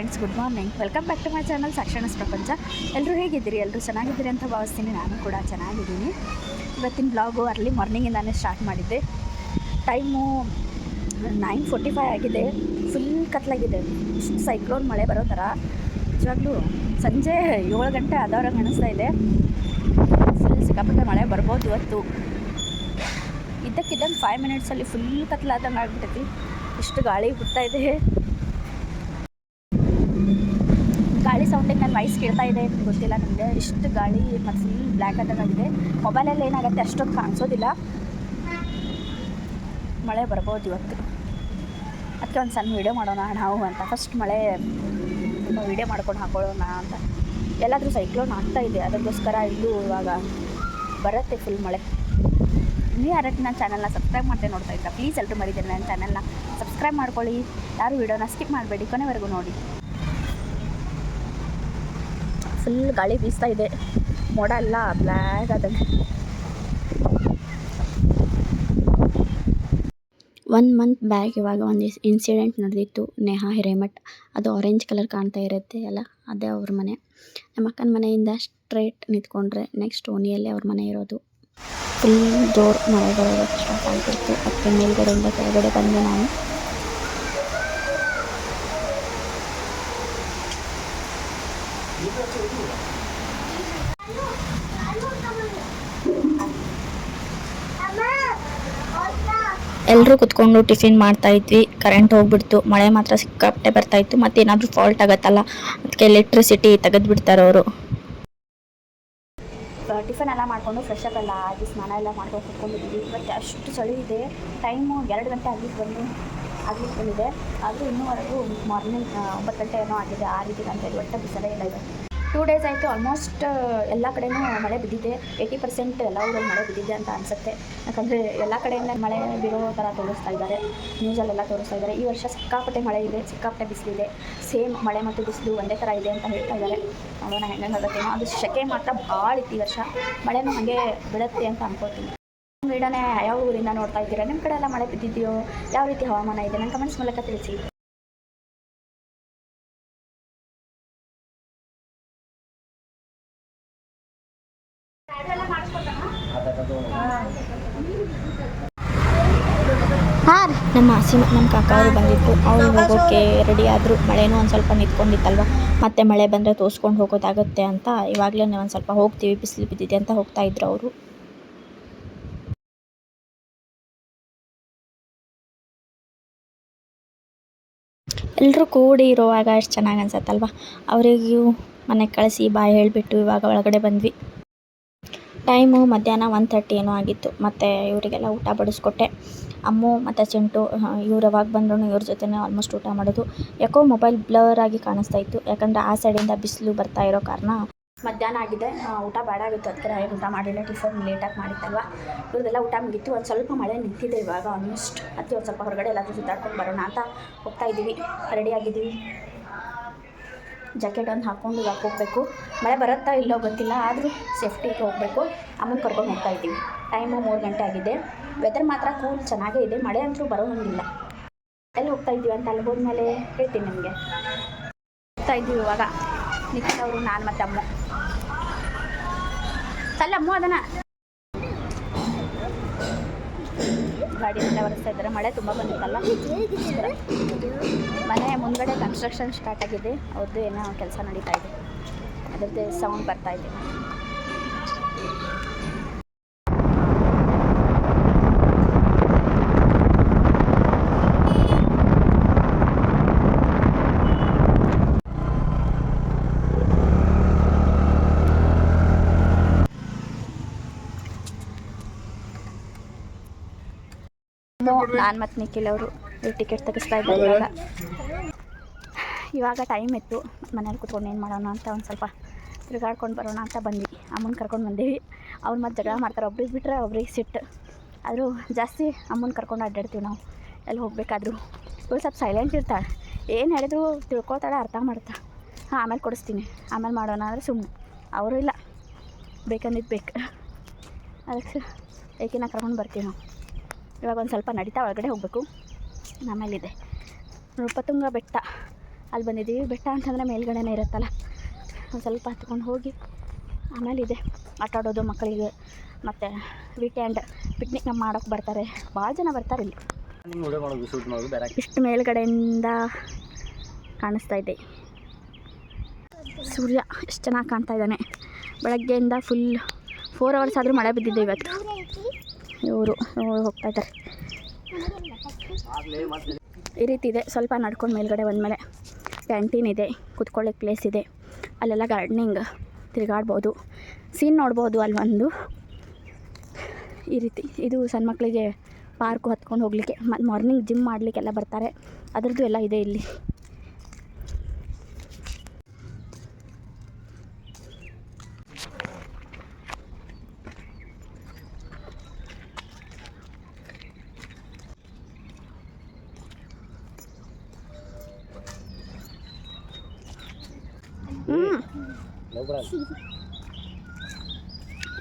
Friends, good morning. Welcome back to my channel ಸಾಕ್ಷಣಸ್ ಪ್ರಪಂಚ. ಎಲ್ಲರೂ ಹೇಗಿದ್ದೀರಿ? ಎಲ್ಲರೂ ಚೆನ್ನಾಗಿದ್ದೀರಿ ಅಂತ ಭಾವಿಸ್ತೀನಿ. ನಾನು ಕೂಡ ಚೆನ್ನಾಗಿದ್ದೀನಿ. ಇವತ್ತಿನ ಬ್ಲಾಗು ಅರ್ಲಿ ಮಾರ್ನಿಂಗಿಂದಾನೇ ಸ್ಟಾರ್ಟ್ ಮಾಡಿದ್ದೆ. ಟೈಮು 9:45 ಆಗಿದೆ. ಫುಲ್ ಕತ್ಲಾಗಿದೆ. ಸೈಕ್ಲೋನ್ ಮಳೆ ಬರೋ ಥರ. ನಿಜವಾಗ್ಲೂ ಸಂಜೆ 7 ಗಂಟೆ ಆದವ್ರಂಗೆ ಅನ್ನಿಸ್ತಾ ಇದೆ. ಫುಲ್ ಸಿಕ್ಕಾಪಟ್ಟೆ ಮಳೆ ಬರ್ಬೋದು ಇವತ್ತು. ಇದ್ದಕ್ಕಿದ್ದಂಗೆ 5 ಮಿನಿಟ್ಸಲ್ಲಿ ಫುಲ್ ಕತ್ಲಾದಂಗೆ ಆಗ್ಬಿಟ್ಟೈತಿ. ಇಷ್ಟು ಗಾಳಿ ಹುಡ್ತಾ ಇದೆ. ಗಾಳಿ ಸೌಂಡಿಗೆ ನನ್ನ ವಾಯ್ಸ್ ಕೇಳ್ತಾ ಇದೆ ಗೊತ್ತಿಲ್ಲ ನನಗೆ. ಇಷ್ಟು ಗಾಳಿ ಮತ್ತು ಫುಲ್ ಬ್ಲ್ಯಾಕ್ ಆದಂಗಾಗಿದೆ. ಮೊಬೈಲಲ್ಲಿ ಏನಾಗುತ್ತೆ ಅಷ್ಟೊಂದು ಕಾಣಿಸೋದಿಲ್ಲ. ಮಳೆ ಬರ್ಬೋದು ಇವತ್ತು. ಅದಕ್ಕೆ ಒಂದು ಸಣ್ಣ ವೀಡಿಯೋ ಮಾಡೋಣ ನಾವು ಅಂತ. ಫಸ್ಟ್ ಮಳೆ ವೀಡಿಯೋ ಮಾಡ್ಕೊಂಡು ಹಾಕೊಳ್ಳೋಣ ಅಂತ. ಎಲ್ಲಾದರೂ ಸೈಕ್ಲೋನ್ ಆಗ್ತಾ ಇದೆ, ಅದಕ್ಕೋಸ್ಕರ ಇಲ್ಲೂ ಇವಾಗ ಬರುತ್ತೆ ಫುಲ್ ಮಳೆ. ನೀವು ಯಾರಕ್ಕೆ ನನ್ನ ಚಾನಲ್ನ ಸಬ್ಸ್ಕ್ರೈಬ್ ಮಾಡ್ತೇನೆ ನೋಡ್ತಾ ಇದ್ದ, ಪ್ಲೀಸ್ ಎಲ್ಲರೂ ಮರಿದ್ದೀರಿ ನನ್ನ ಚಾನಲ್ನ ಸಬ್ಸ್ಕ್ರೈಬ್ ಮಾಡ್ಕೊಳ್ಳಿ. ಯಾರು ವೀಡಿಯೋನ ಸ್ಕಿಪ್ ಮಾಡಬೇಡಿ, ಕೊನೆವರೆಗೂ ನೋಡಿ. ಫುಲ್ ಗಾಳಿ ಬೀಸ್ತಾ ಇದೆ. ಮೋಡ ಎಲ್ಲ ಬ್ಲ್ಯಾಕ್ ಆದಂಗೆ. 1 ಮಂತ್ ಬ್ಯಾಕ್ ಇವಾಗ ಒಂದು ಇನ್ಸಿಡೆಂಟ್ ನಡೆದಿತ್ತು. ನೇಹಾ ಹಿರೇಮಠ್, ಅದು ಆರೆಂಜ್ ಕಲರ್ ಕಾಣ್ತಾ ಇರುತ್ತೆ ಅಲ್ಲ, ಅದೇ ಅವ್ರ ಮನೆ. ನಮ್ಮ ಅಕ್ಕನ ಮನೆಯಿಂದ ಸ್ಟ್ರೇಟ್ ನಿಂತ್ಕೊಂಡ್ರೆ ನೆಕ್ಸ್ಟ್ ಓಣಿಯಲ್ಲೇ ಅವ್ರ ಮನೆ ಇರೋದು. ಫುಲ್ ಜೋರು ಮಳೆ ಬರೋದಕ್ಕೆ ಸ್ಟಾರ್ಟ್ ಆಗಿತ್ತು. ಅದಕ್ಕೆ ಮೇಲ್ಗಡೆಯಿಂದ ಕೆಳಗಡೆ ಬಂದೆ ನಾನು. ಎಲ್ಲರೂ ಕುತ್ಕೊಂಡು ಟಿಫಿನ್ ಮಾಡ್ತಾ ಇದ್ವಿ. ಕರೆಂಟ್ ಹೋಗ್ಬಿಡ್ತು. ಮಳೆ ಮಾತ್ರ ಸಿಕ್ಕಾಪಟ್ಟೆ ಬರ್ತಾಯಿತ್ತು. ಮತ್ತೇನಾದರೂ ಫಾಲ್ಟ್ ಆಗುತ್ತಲ್ಲ, ಅದಕ್ಕೆ ಎಲೆಕ್ಟ್ರಿಸಿಟಿ ತೆಗೆದುಬಿಡ್ತಾರೆ ಅವರು. ಟಿಫನ್ ಎಲ್ಲ ಮಾಡಿಕೊಂಡು ಫ್ರೆಶ್ ಅಪ್ ಎಲ್ಲ ಆಗಿ ಸ್ನಾನ ಎಲ್ಲ ಮಾಡ್ಕೊಂಡು ಕುತ್ಕೊಂಡಿದ್ವಿ. ಇವತ್ತು ಅಷ್ಟು ಚಳಿ ಇದೆ. ಟೈಮು 2 ಗಂಟೆ ಆಗ್ಲಿಕ್ಕೆ ಬಂದಿದೆ. ಆದರೂ ಇನ್ನೂವರೆಗೂ ಮಾರ್ನಿಂಗ್ 9 ಗಂಟೆ ಏನೋ ಆಗಿದೆ. ಆ ರೀತಿ ಕಾಣ್ತಾ ಇದೆ. ಒಟ್ಟು ಬಿಸಿಲೇ ಇಲ್ಲ ಇದೆ. 2 ಡೇಸ್ ಆಯಿತು. ಆಲ್ಮೋಸ್ಟ್ ಎಲ್ಲ ಕಡೆಯೂ ಮಳೆ ಬಿದ್ದಿದೆ. 80% ಎಲ್ಲ ಊರಲ್ಲಿ ಮಳೆ ಬಿದ್ದಿದೆ ಅಂತ ಅನಿಸುತ್ತೆ. ಯಾಕಂದರೆ ಎಲ್ಲ ಕಡೆಯಿಂದ ಮಳೆ ಬಿರೋ ಥರ ತೋರಿಸ್ತಾ ಇದ್ದಾರೆ, ನ್ಯೂಸಲ್ಲೆಲ್ಲ ತೋರಿಸ್ತಾ ಇದ್ದಾರೆ. ಈ ವರ್ಷ ಸಿಕ್ಕಾಪಟ್ಟೆ ಮಳೆ ಇದೆ, ಸಿಕ್ಕಾಪಟ್ಟೆ ಬಿಸಿಲಿದೆ. ಸೇಮ್ ಮಳೆ ಮತ್ತು ಬಿಸಿಲು ಒಂದೇ ಥರ ಇದೆ ಅಂತ ಹೇಳ್ತಾ ಇದ್ದಾರೆ. ನೋಡೋಣ ಹೆಂಗೆ ಆಗುತ್ತೇನೋ. ಅದು ಸೆಕೆ ಮಾತ್ರ ಭಾಳ ಇತ್ತು ಈ ವರ್ಷ. ಮಳೆನೂ ಹಾಗೆ ಬಿಡುತ್ತೆ ಅಂತ ಅನ್ಕೋತೀನಿ. ವಿಡಿಯೋನೇ ಯಾವ ಊರಿಂದ ನೋಡ್ತಾ ಇದ್ದೀರಾ? ನಿಮ್ಮ ಕಡೆ ಎಲ್ಲ ಮಳೆ ಬಿದ್ದಿದೆಯೋ? ಯಾವ ರೀತಿ ಹವಾಮಾನ ಇದೆ? ನನ್ನ ಕಮೆಂಟ್ಸ್ ಮೂಲಕ ತಿಳಿಸಿ. ಹಾಂ, ನಮ್ಮ ಕಾಕ ಅವರು ಬಂದಿತ್ತು. ಅವ್ರು ಹೋಗೋಕ್ಕೆ ರೆಡಿ ಆದರು. ಮಳೆನೂ ಒಂದು ಸ್ವಲ್ಪ ನಿಂತ್ಕೊಂಡಿತ್ತಲ್ವ, ಮತ್ತೆ ಮಳೆ ಬಂದರೆ ತೋರಿಸ್ಕೊಂಡು ಹೋಗೋದಾಗುತ್ತೆ ಅಂತ ಇವಾಗಲೇ ಒಂದು ಸ್ವಲ್ಪ ಹೋಗ್ತೀವಿ, ಬಿಸಿಲು ಬಿದ್ದಿದೆ ಅಂತ ಹೋಗ್ತಾ ಇದ್ರು ಅವರು. ಎಲ್ಲರೂ ಕೂಡಿ ಇರುವಾಗ ಎಷ್ಟು ಚೆನ್ನಾಗಿ ಅನ್ಸತ್ತಲ್ವ. ಅವರಿಗೂ ಮನೆಗೆ ಕಳಿಸಿ ಬಾಯ್ ಹೇಳಿಬಿಟ್ಟು ಇವಾಗ ಒಳಗಡೆ ಬಂದ್ವಿ. ಟೈಮು ಮಧ್ಯಾಹ್ನ 1:30 ಏನೋ ಆಗಿತ್ತು. ಮತ್ತು ಇವರಿಗೆಲ್ಲ ಊಟ ಬಡಿಸ್ಕೊಟ್ಟೆ. ಅಮ್ಮು ಮತ್ತು ಚಿಂಟು ಇವ್ರು ಯಾವಾಗ ಬಂದ್ರು ಇವ್ರ ಜೊತೆನೇ ಆಲ್ಮೋಸ್ಟ್ ಊಟ ಮಾಡೋದು. ಯಾಕೋ ಮೊಬೈಲ್ ಬ್ಲರ್ ಆಗಿ ಕಾಣಿಸ್ತಾ ಇತ್ತು, ಯಾಕಂದರೆ ಆ ಸೈಡಿಂದ ಬಿಸಿಲು ಬರ್ತಾ ಇರೋ ಕಾರಣ. ಮಧ್ಯಾಹ್ನ ಆಗಿದೆ, ಊಟ ಬೇಡ ಆಗಿತ್ತು. ಅದಕ್ಕೆ ಊಟ ಮಾಡಿಲ್ಲ. ಟಿಫನ್ ಲೇಟಾಗಿ ಮಾಡಿತ್ತಲ್ವ. ಇವ್ರದ್ದೆಲ್ಲ ಊಟ ಮುಗಿತ್ತು. ಒಂದು ಸ್ವಲ್ಪ ಮಳೆ ನಿಂತಿದೆ ಇವಾಗ ಆಲ್ಮೋಸ್ಟ್. ಅದಕ್ಕೆ ಒಂದು ಸ್ವಲ್ಪ ಹೊರಗಡೆ ಎಲ್ಲಾದರೂ ಸುತ್ತಾಡ್ಕೊಂಡು ಬರೋಣ ಅಂತ ಹೋಗ್ತಾ ಇದ್ದೀವಿ. ರೆಡಿಯಾಗಿದ್ದೀವಿ. ಜಾಕೆಟ್ ಒಂದು ಹಾಕ್ಕೊಂಡು ಇವಾಗ ಹೋಗಬೇಕು. ಮಳೆ ಬರುತ್ತಾ ಇಲ್ಲೋ ಗೊತ್ತಿಲ್ಲ, ಆದರೂ ಸೇಫ್ಟಿಗೆ ಹೋಗಬೇಕು. ಅಮ್ಮನ ಕರ್ಕೊಂಡು ಹೋಗ್ತಾ ಇದ್ದೀವಿ. ಟೈಮು 3 ಗಂಟೆ ಆಗಿದೆ. ವೆದರ್ ಮಾತ್ರ ಕೂಲ್ ಚೆನ್ನಾಗೇ ಇದೆ. ಮಳೆ ಅಂತೂ ಬರೋ ಹಂಗಿಲ್ಲ. ಎಲ್ಲಿ ಹೋಗ್ತಾ ಇದ್ದೀವಿ ಅಂತ ಅಲ್ಲಿ ಹೋದ್ಮೇಲೆ ಹೇಳ್ತೀನಿ ನಿಮಗೆ. ಹೋಗ್ತಾ ಇದ್ದೀವಿ ಇವಾಗ ನಿಖಿಲ್ ಅವರು, ನಾನು ಮತ್ತು ಅಮ್ಮ. ಸಲ್ಲ ಅಮ್ಮ ಅದನ್ನ ಗಾಡಿಯೆಲ್ಲ ಒರೆಸ್ತಾ ಇದ್ದಾರೆ. ಮಳೆ ತುಂಬ ಬಂದಿತ್ತಲ್ಲ. ಮನೆ ಮುಂದ್ಗಡೆ ಕನ್ಸ್ಟ್ರಕ್ಷನ್ ಸ್ಟಾರ್ಟ್ ಆಗಿದೆ. ಅವ್ರದ್ದು ಏನೋ ಕೆಲಸ ನಡೀತಾ ಇದೆ, ಅದರದ್ದೇ ಸೌಂಡ್ ಬರ್ತಾ ಇದೆ. ನಾನು ಮತ್ತು ನಿಖಿಲ್ ಅವರು ಟಿಕೆಟ್ ತೆಗಿಸ್ತಾ ಇದ್ದಾರೆ. ಇವಾಗ ಟೈಮ್ ಇತ್ತು. ಮನೇಲಿ ಕೂತ್ಕೊಂಡು ಏನು ಮಾಡೋಣ ಅಂತ ಒಂದು ಸ್ವಲ್ಪ ತಿರುಗಾಡ್ಕೊಂಡು ಬರೋಣ ಅಂತ ಬಂದ್ವಿ. ಅಮ್ಮನ ಕರ್ಕೊಂಡು ಬಂದೀವಿ. ಅವ್ರು ಮತ್ತೆ ಜಗಳ ಮಾಡ್ತಾರೆ. ಒಬ್ರಿಗೆ ಬಿಟ್ಟರೆ ಒಬ್ರಿಗೆ ಸಿಟ್ಟು. ಆದರೂ ಜಾಸ್ತಿ ಅಮ್ಮನ ಕರ್ಕೊಂಡು ಅಡ್ಡಾಡ್ತೀವಿ ನಾವು ಎಲ್ಲಿ ಹೋಗಬೇಕಾದ್ರೂ. ಇವ್ರು ಸ್ವಲ್ಪ ಸೈಲೆಂಟ್ ಇರ್ತಾಳೆ. ಏನು ಹೇಳಿದ್ರು ತಿಳ್ಕೊತಾಳೆ, ಅರ್ಥ ಮಾಡ್ತಾ. ಹಾಂ, ಆಮೇಲೆ ಕೊಡಿಸ್ತೀನಿ, ಆಮೇಲೆ ಮಾಡೋಣ ಅಂದರೆ ಸುಮ್ಮನೆ. ಅವರು ಇಲ್ಲ, ಬೇಕಂದಿದ್ದು ಬೇಕು. ಅದಕ್ಕೆ ಏಕೆನ ಕರ್ಕೊಂಡು ಬರ್ತೀವಿ ನಾವು. ಇವಾಗ ಒಂದು ಸ್ವಲ್ಪ ನಡೀತಾ ಒಳಗಡೆ ಹೋಗಬೇಕು. ಆಮೇಲಿದೆ ನೃಪತುಂಗ ಬೆಟ್ಟ ಅಲ್ಲಿ ಬಂದಿದ್ದೀವಿ. ಬೆಟ್ಟ ಅಂತಂದರೆ ಮೇಲ್ಗಡೆನೇ ಇರುತ್ತಲ್ಲ, ಒಂದು ಸ್ವಲ್ಪ ಹತ್ಕೊಂಡು ಹೋಗಿ ಆಮೇಲೆ ಇದೆ ಆಟ ಆಡೋದು ಮಕ್ಕಳಿಗೆ. ಮತ್ತು ವೀಕೆಂಡ್ ಪಿಕ್ನಿಕ್ ಮಾಡೋಕ್ಕೆ ಬರ್ತಾರೆ, ಭಾಳ ಜನ ಬರ್ತಾರೆ ಇಲ್ಲಿ. ಇಷ್ಟು ಮೇಲ್ಗಡೆಯಿಂದ ಕಾಣಿಸ್ತಾ ಇದೆ ಸೂರ್ಯ, ಎಷ್ಟು ಚೆನ್ನಾಗಿ ಕಾಣ್ತಾ ಇದ್ದಾನೆ. ಬೆಳಗ್ಗೆಯಿಂದ ಫುಲ್ 4 hours ಆದರೂ ಮಳೆ ಬಿದ್ದಿದೆ ಇವತ್ತು. ಇವರು ಹೋಗ್ತಾ ಇದ್ದಾರೆ. ಈ ರೀತಿ ಇದೆ. ಸ್ವಲ್ಪ ನಡ್ಕೊಂಡು ಮೇಲ್ಗಡೆ ಬಂದಮೇಲೆ ಕ್ಯಾಂಟೀನ್ ಇದೆ, ಕುತ್ಕೊಳ್ಳೋಕ್ಕೆ ಪ್ಲೇಸ್ ಇದೆ. ಅಲ್ಲೆಲ್ಲ ಗಾರ್ಡನಿಂಗ್, ತಿರುಗಾಡ್ಬೋದು, ಸೀನ್ ನೋಡ್ಬೋದು ಅಲ್ಲಿ ಒಂದು. ಈ ರೀತಿ ಇದು ಸಣ್ಣ ಮಕ್ಕಳಿಗೆ ಪಾರ್ಕು ಹತ್ಕೊಂಡು ಹೋಗಲಿಕ್ಕೆ, ಮತ್ತು ಮಾರ್ನಿಂಗ್ ಜಿಮ್ ಮಾಡಲಿಕ್ಕೆಲ್ಲ ಬರ್ತಾರೆ, ಅದರದ್ದು ಎಲ್ಲ ಇದೆ ಇಲ್ಲಿ.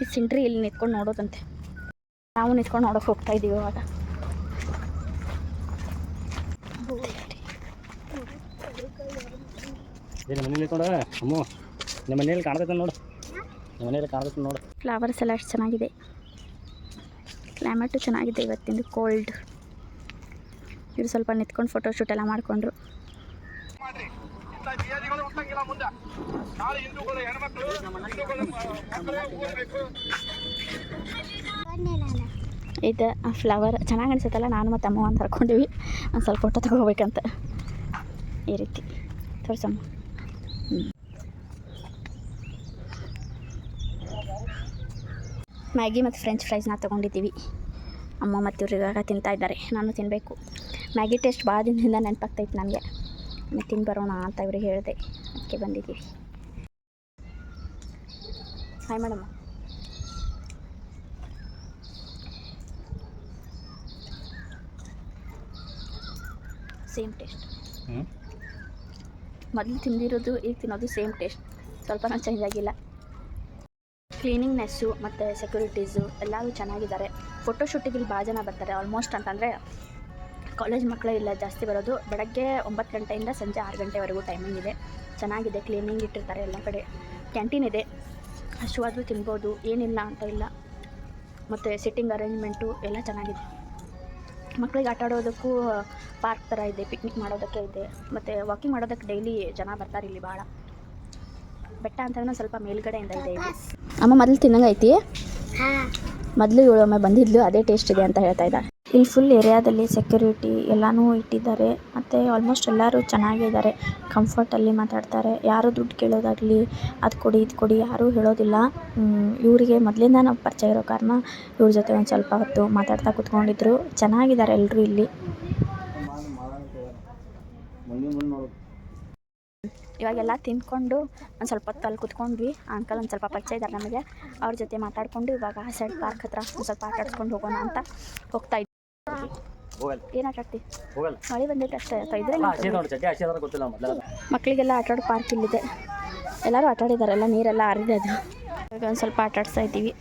ಈ ಸಿಂಟ್ರಿ ಇಲ್ಲಿ ನಿಂತ್ಕೊಂಡು ನೋಡೋದಂತೆ. ನಾವು ನಿಂತ್ಕೊಂಡು ನೋಡೋಕೆ ಹೋಗ್ತಾ ಇದ್ದೀವಿ ಇವಾಗ. ಫ್ಲವರ್ಸ್ ಎಲ್ಲ ಅಷ್ಟು ಚೆನ್ನಾಗಿದೆ. ಕ್ಲೈಮೇಟು ಚೆನ್ನಾಗಿದೆ ಇವತ್ತಿಂದು, ಕೋಲ್ಡ್. ಇವರು ಸ್ವಲ್ಪ ನಿಂತ್ಕೊಂಡು ಫೋಟೋಶೂಟ್ ಎಲ್ಲ ಮಾಡಿಕೊಂಡ್ರು. ಇದು ಫ್ಲವರ್ ಚೆನ್ನಾಗಿ ಅನಿಸುತ್ತಲ್ಲ, ನಾನು ಮತ್ತು ಅಮ್ಮ ಅಂತ ಹರ್ಕೊಂಡಿವಿ ಒಂದು ಸ್ವಲ್ಪ ಫೋಟೋ ತಗೋಬೇಕಂತ. ಈ ರೀತಿ ತೋರ್ಸಮ್ಮ. ಮ್ಯಾಗಿ ಮತ್ತು ಫ್ರೆಂಚ್ ಫ್ರೈಸ್ನ ತೊಗೊಂಡಿದ್ದೀವಿ. ಅಮ್ಮ ಮತ್ತು ಇವ್ರು ಇವಾಗ ತಿಂತಾ ಇದ್ದಾರೆ, ನಾನು ತಿನ್ನಬೇಕು. ಮ್ಯಾಗಿ ಟೇಸ್ಟ್ ಭಾಳ ದಿನದಿಂದ ನೆನಪಾಗ್ತೈತೆ ನನಗೆ. ತಿಂದು ಬರೋಣ ಅಂತ ಇವ್ರಿಗೆ ಹೇಳಿದೆ, ಅದಕ್ಕೆ ಬಂದಿದ್ದೀವಿ. Hi madam. Same taste. ಮೊದಲು ತಿಂದಿರೋದು ಈಗ ತಿನ್ನೋದು ಸೇಮ್ ಟೇಸ್ಟ್, ಸ್ವಲ್ಪ ಚೇಂಜ್ ಆಗಿಲ್ಲ. ಕ್ಲೀನಿಂಗ್ನೆಸ್ಸು ಮತ್ತು ಸೆಕ್ಯೂರಿಟೀಸು ಎಲ್ಲರೂ ಚೆನ್ನಾಗಿದ್ದಾರೆ. ಫೋಟೋಶೂಟಿಗೆ ಇಲ್ಲಿ ಭಾಳ ಜನ ಬರ್ತಾರೆ. ಆಲ್ಮೋಸ್ಟ್ ಅಂತಂದರೆ ಕಾಲೇಜ್ ಮಕ್ಕಳೇ ಇಲ್ಲ ಜಾಸ್ತಿ ಬರೋದು. ಬೆಳಗ್ಗೆ 9 ಗಂಟೆಯಿಂದ ಸಂಜೆ 6 ಗಂಟೆವರೆಗೂ ಟೈಮಿಂಗ್ ಇದೆ. ಚೆನ್ನಾಗಿದೆ, ಕ್ಲೀನಿಂಗ್ ಇಟ್ಟಿರ್ತಾರೆ ಎಲ್ಲ ಕಡೆ. ಕ್ಯಾಂಟೀನ್ ಇದೆ, ಹಸುವಾದರೂ ತಿನ್ಬೋದು, ಏನಿಲ್ಲ ಅಂತ ಇಲ್ಲ. ಮತ್ತು ಸಿಟ್ಟಿಂಗ್ ಅರೇಂಜ್ಮೆಂಟು ಎಲ್ಲ ಚೆನ್ನಾಗಿದೆ. ಮಕ್ಕಳಿಗೆ ಆಟ ಆಡೋದಕ್ಕೂ ಪಾರ್ಕ್ ಥರ ಇದೆ, ಪಿಕ್ನಿಕ್ ಮಾಡೋದಕ್ಕೆ ಇದೆ, ಮತ್ತು ವಾಕಿಂಗ್ ಮಾಡೋದಕ್ಕೆ ಡೈಲಿ ಜನ ಬರ್ತಾರೆ ಇಲ್ಲಿ ಭಾಳ. ಬೆಟ್ಟ ಅಂತಂದ್ರೆ ಸ್ವಲ್ಪ ಮೇಲ್ಗಡೆಯಿಂದ ಇದೆ ಇದು. ಅಮ್ಮ ಮೊದಲು ತಿನ್ನಂಗೆ ಐತಿ, ಮೊದಲು ಇವಳು ಒಮ್ಮೆ ಬಂದಿದ್ಲು, ಅದೇ ಟೇಸ್ಟ್ ಇದೆ ಅಂತ ಹೇಳ್ತಾ ಇದ್ದಾರೆ. ಇಲ್ಲಿ ಫುಲ್ ಏರಿಯಾದಲ್ಲಿ ಸೆಕ್ಯೂರಿಟಿ ಎಲ್ಲನೂ ಇಟ್ಟಿದ್ದಾರೆ. ಮತ್ತು ಆಲ್ಮೋಸ್ಟ್ ಎಲ್ಲರೂ ಚೆನ್ನಾಗಿದ್ದಾರೆ, ಕಂಫರ್ಟಲ್ಲಿ ಮಾತಾಡ್ತಾರೆ. ಯಾರೂ ದುಡ್ಡು ಕೇಳೋದಾಗಲಿ ಅದು ಕೊಡಿ ಇದು ಕೊಡಿ ಯಾರೂ ಹೇಳೋದಿಲ್ಲ. ಇವರಿಗೆ ಮೊದಲಿಂದ ನಾವು ಪರಿಚಯ ಇರೋ ಕಾರಣ ಇವ್ರ ಜೊತೆ ಒಂದು ಸ್ವಲ್ಪ ಹೊತ್ತು ಮಾತಾಡ್ತಾ ಕೂತ್ಕೊಂಡಿದ್ರು. ಚೆನ್ನಾಗಿದ್ದಾರೆ ಎಲ್ಲರೂ ಇಲ್ಲಿ. ಇವಾಗೆಲ್ಲ ತಿಂದ್ಕೊಂಡು ಒಂದು ಸ್ವಲ್ಪ ಹೊತ್ತು ಅಲ್ಲಿ ಕೂತ್ಕೊಂಡ್ವಿ. ಅಂಕಲ್ ಒಂದು ಸ್ವಲ್ಪ ಪರಿಚಯ ಇದ್ದಾರೆ ನಮಗೆ, ಅವ್ರ ಜೊತೆ ಮಾತಾಡಿಕೊಂಡು ಇವಾಗ ಆ ಸೈಡ್ ಪಾರ್ಕ್ ಹತ್ರ ಒಂದು ಸ್ವಲ್ಪ ಆಟ ಆಡ್ಸ್ಕೊಂಡು ಹೋಗೋಣ ಅಂತ ಹೋಗ್ತಾ ಇದ್ವಿ. ಏನು ಆಟ ಆಡ್ತಿ? ಮಳೆ ಬಂದೈತೆ ಅಷ್ಟೇ. ಮಕ್ಕಳಿಗೆಲ್ಲ ಆಟ ಆಡೋ ಪಾರ್ಕ್ ಇಲ್ಲಿದೆ, ಎಲ್ಲರೂ ಆಟ ಆಡಿದ್ದಾರೆ, ಎಲ್ಲ ನೀರೆಲ್ಲ ಹರಿದೆ. ಅದು ಇವಾಗ ಒಂದು ಸ್ವಲ್ಪ ಆಟ ಆಡಿಸ್ತಾ ಇದ್ದೀವಿ.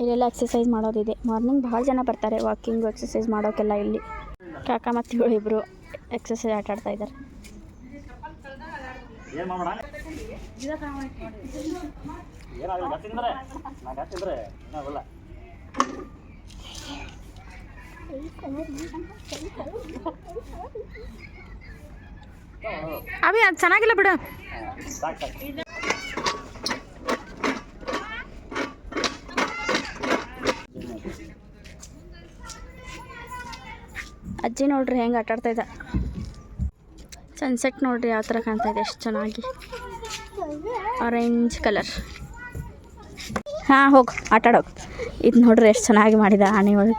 ಇಲ್ಲೆಲ್ಲ ಎಕ್ಸಸೈಸ್ ಮಾಡೋದಿದೆ. ಮಾರ್ನಿಂಗ್ ಭಾಳ ಜನ ಬರ್ತಾರೆ ವಾಕಿಂಗು ಎಕ್ಸಸೈಸ್ ಮಾಡೋಕ್ಕೆಲ್ಲ. ಇಲ್ಲಿ ಕಾಕ ಮತ್ತು ಇವಳಿಬ್ಬರು ಎಕ್ಸಸೈಸ್ ಆಟ ಆಡ್ತಾ ಇದ್ದಾರೆ. ಅವಿ ಅದು ಚೆನ್ನಾಗಿಲ್ಲ ಬಿಡು. ಅಜ್ಜಿ ನೋಡ್ರಿ ಹೆಂಗೆ ಆಟ ಆಡ್ತಾ ಇದ್ದ. ಸನ್ಸೆಟ್ ನೋಡ್ರಿ ಯಾವ ಥರ ಕಾಣ್ತಾ ಇದೆ, ಎಷ್ಟು ಚೆನ್ನಾಗಿ ಆರೆಂಜ್ ಕಲರ್. ಹಾಂ ಹೋಗಿ ಆಟ ಆಡೋಕೆ. ಇದು ನೋಡ್ರಿ ಎಷ್ಟು ಚೆನ್ನಾಗಿ ಮಾಡಿದ ಆನೆ ಒಳಗೆ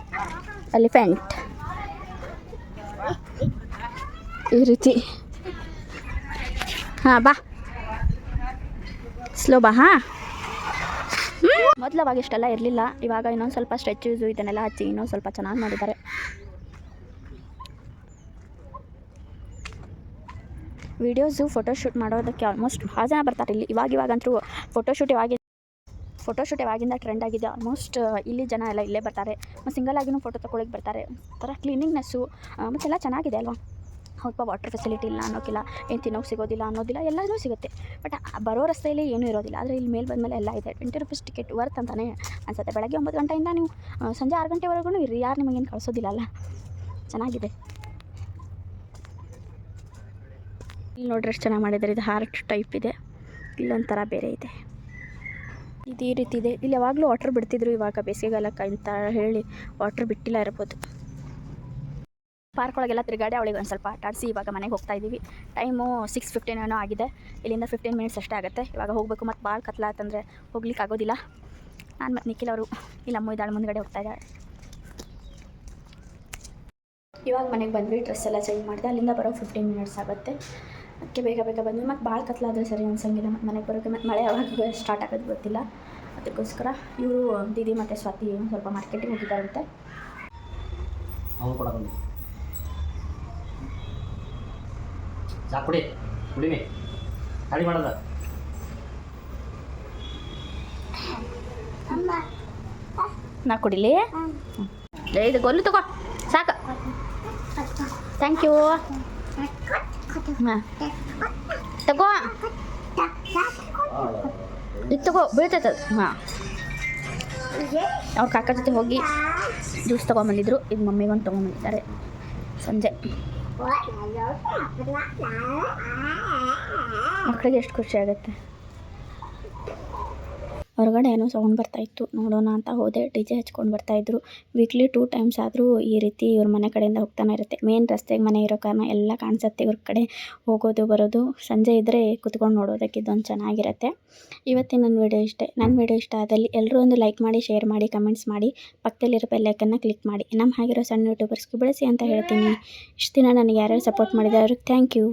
ಎಲಿಫೆಂಟ್. ಈ ರೀತಿ ಹಾಂ ಬಾ, ಸ್ಲೋ ಬಾ. ಹಾಂ ಮೊದಲು ಅವಾಗ ಇಷ್ಟೆಲ್ಲ ಇರಲಿಲ್ಲ, ಇವಾಗ ಇನ್ನೊಂದು ಸ್ವಲ್ಪ ಸ್ಟ್ಯಾಚ್ಯೂಸು ಇದನ್ನೆಲ್ಲ ಹಚ್ಚಿ ಇನ್ನೊಂದು ಸ್ವಲ್ಪ ಚೆನ್ನಾಗಿ ಮಾಡಿದ್ದಾರೆ. ವೀಡಿಯೋಸು ಫೋಟೋಶೂಟ್ ಮಾಡೋದಕ್ಕೆ ಆಲ್ಮೋಸ್ಟ್ ಭಾಳ ಜನ ಬರ್ತಾರೆ ಇಲ್ಲಿ. ಇವಾಗಂತೂ ಫೋಟೋಶೂಟ್ ಫೋಟೋಶೂಟ್ ಯಾವಾಗಿಂದ ಟ್ರೆಂಡ್ ಆಗಿದೆ. ಆಲ್ಮೋಸ್ಟ್ ಇಲ್ಲಿ ಜನ ಎಲ್ಲ ಇಲ್ಲೇ ಬರ್ತಾರೆ. ಮತ್ತು ಸಿಂಗಲ್ ಆಗಿನೂ ಫೋಟೋ ತೊಗೊಳಕ್ಕೆ ಬರ್ತಾರೆ. ಒಂಥರ ಕ್ಲೀನಿಂಗ್ನೆಸ್ಸು ಮತ್ತೆಲ್ಲ ಚೆನ್ನಾಗಿದೆ ಅಲ್ವಾ. ಹೌದಪ್ಪ, ವಾಟರ್ ಫೆಸಿಲಿಟಿ ಇಲ್ಲ ಅನ್ನೋಕ್ಕಿಲ್ಲ, ಏನು ತಿನ್ನೋಕೆ ಸಿಗೋದಿಲ್ಲ ಅನ್ನೋದಿಲ್ಲ, ಎಲ್ಲನೂ ಸಿಗುತ್ತೆ. ಬಟ್ ಬರೋ ರಸ್ತೆಯಲ್ಲಿ ಏನೂ ಇರೋದಿಲ್ಲ. ಆದರೆ ಇಲ್ಲಿ ಮೇಲೆ ಬಂದಮೇಲೆ ಎಲ್ಲ ಇದೆ. 20 ರೂಪೀಸ್ ಟಿಕೆಟ್ ವರ್ತ್ ಅಂತಲೇ ಅನಿಸುತ್ತೆ. ಬೆಳಗ್ಗೆ 9 ಗಂಟೆಯಿಂದ ನೀವು ಸಂಜೆ 6 ಗಂಟೆವರೆಗೂ ಇರ್ರಿ, ಯಾರು ನಿಮಗೇನು ಕಳಿಸೋದಿಲ್ಲ ಅಲ್ಲ. ಚೆನ್ನಾಗಿದೆ. ಇಲ್ಲಿ ನೋಡ್ರಿ ಎಷ್ಟು ಚೆನ್ನಾಗಿ ಮಾಡಿದ್ದಾರೆ. ಇದು ಹಾರ್ಟ್ ಟೈಪ್ ಇದೆ, ಇಲ್ಲೊಂಥರ ಬೇರೆ ಇದೆ. ಇದು ಈ ರೀತಿ ಇದೆ. ಇಲ್ಲಿ ಯಾವಾಗಲೂ ವಾಟರ್ ಬಿಡ್ತಿದ್ರು, ಇವಾಗ ಬೇಸಿಗೆಗಾಲಕ್ಕೆ ಅಂತ ಹೇಳಿ ವಾಟರ್ ಬಿಟ್ಟಿಲ್ಲ ಇರ್ಬೋದು. ಪಾರ್ಕ್ ಒಳಗೆಲ್ಲ ತಿರುಗಾಡಿ ಅವಳಿಗೆ ಒಂದು ಸ್ವಲ್ಪ ಆಟ ಆಡಿಸಿ ಇವಾಗ ಮನೆಗೆ ಹೋಗ್ತಾ ಇದ್ದೀವಿ. ಟೈಮು 6:15 ಏನೋ ಆಗಿದೆ. ಇಲ್ಲಿಂದ 15 ಮಿನಿಟ್ಸ್ ಅಷ್ಟೇ ಆಗುತ್ತೆ. ಇವಾಗ ಹೋಗಬೇಕು. ಮತ್ತು ಭಾಳ ಕತ್ಲಾತಂದರೆ ಹೋಗ್ಲಿಕ್ಕೆ ಆಗೋದಿಲ್ಲ. ನಾನು ಮತ್ತು ನಿಖಿಲ್ ಅವರು ಇಲ್ಲಿ ಅಮ್ಮ ಇದ್ದಾಳೆ, ಮುಂದ್ಗಡೆ ಹೋಗ್ತಾ ಇದ್ದಾಳೆ. ಇವಾಗ ಮನೆಗೆ ಬಂದ್ವಿ, ಡ್ರೆಸ್ ಎಲ್ಲ ಚೇಂಜ್ ಮಾಡಿದೆ. ಅಲ್ಲಿಂದ ಬರೋ 15 ಮಿನಿಟ್ಸ್ ಆಗುತ್ತೆ. ಅದಕ್ಕೆ ಬೇಗ ಬಂದ್ವಿ. ಮತ್ತು ಭಾಳ ಕತ್ಲಾದರೆ ಸರಿ ಅನ್ಸಂಗಿಲ್ಲ ಮತ್ತು ಮನೆಗೆ ಬರೋಕ್ಕೆ. ಮತ್ತು ಮಳೆ ಯಾವಾಗ ಸ್ಟಾರ್ಟ್ ಆಗೋದು ಗೊತ್ತಿಲ್ಲ. ಅದಕ್ಕೋಸ್ಕರ ಇವರು ದೀದಿ ಮತ್ತು ಸ್ವಾತಿ ಸ್ವಲ್ಪ ಮಾರ್ಕೆಟಿಗೆ ಹೋಗಿದ್ದಾರಂತೆ. ಕುಡಿ ಕುಡಿಮಿ ಖಾಲಿ ಮಾಡೋದ ನಾ ಕುಡಿಲಿ. ಇದು ಗೊಲ್ಲು ತಗೋ ಸಾಕು. Thank you. ಹಾಂ ತಗೋ, ಇದು ತಗೋ, ಬೀಳ್ತೈತೆ. ಹಾಂ, ಅವ್ರ ಕಾಕ ಜೊತೆ ಹೋಗಿ ಜ್ಯೂಸ್ ತೊಗೊಂಬಂದಿದ್ರು. ಇದು ಮಮ್ಮಿಗೊಂದು ತೊಗೊಂಬಂದಿದ್ದಾರೆ ಸಂಜೆ. ಮಕ್ಕಳಿಗೆ ಎಷ್ಟು ಖುಷಿ ಆಗುತ್ತೆ. ಹೊರಗಡೆ ಏನೋ ಸೌಂಡ್ ಬರ್ತಾಯಿತ್ತು, ನೋಡೋಣ ಅಂತ ಹೋದೆ. DJ ಹಚ್ಕೊಂಡು ಬರ್ತಾಯಿದ್ರು. ವೀಕ್ಲಿ 2 ಟೈಮ್ಸ್ ಆದರೂ ಈ ರೀತಿ ಇವ್ರ ಮನೆ ಕಡೆಯಿಂದ ಹೋಗ್ತಾನೆ ಇರುತ್ತೆ. ಮೇನ್ ರಸ್ತೆಗೆ ಮನೆ ಇರೋ ಕಾರಣ ಎಲ್ಲ ಕಾಣಿಸುತ್ತೆ ಇವ್ರ ಕಡೆ ಹೋಗೋದು ಬರೋದು. ಸಂಜೆ ಇದ್ದರೆ ಕುತ್ಕೊಂಡು ನೋಡೋದಕ್ಕೆ ಇದೊಂದು ಚೆನ್ನಾಗಿರುತ್ತೆ. ಇವತ್ತಿನ ನನ್ನ ವಿಡಿಯೋ ಇಷ್ಟೇ. ನನ್ನ ವಿಡಿಯೋ ಇಷ್ಟ ಆದಲ್ಲಿ ಎಲ್ಲರೂ ಒಂದು ಲೈಕ್ ಮಾಡಿ, ಶೇರ್ ಮಾಡಿ, ಕಮೆಂಟ್ಸ್ ಮಾಡಿ, ಪಕ್ಕದಲ್ಲಿರೋ ಬೆಲ್ಲೈಕನ್ನ ಕ್ಲಿಕ್ ಮಾಡಿ. ನಮ್ಮ ಹಾಗಿರೋ ಸಣ್ಣ ಯೂಟ್ಯೂಬರ್ಸ್ಗೆ ಬೆಳೆಸಿ ಅಂತ ಹೇಳ್ತೀನಿ. ಇಷ್ಟು ದಿನ ನನಗೆ ಯಾರ್ಯಾರು ಸಪೋರ್ಟ್ ಮಾಡಿದ್ದಾರೆ ಅವ್ರಿಗೆ ಥ್ಯಾಂಕ್ ಯು.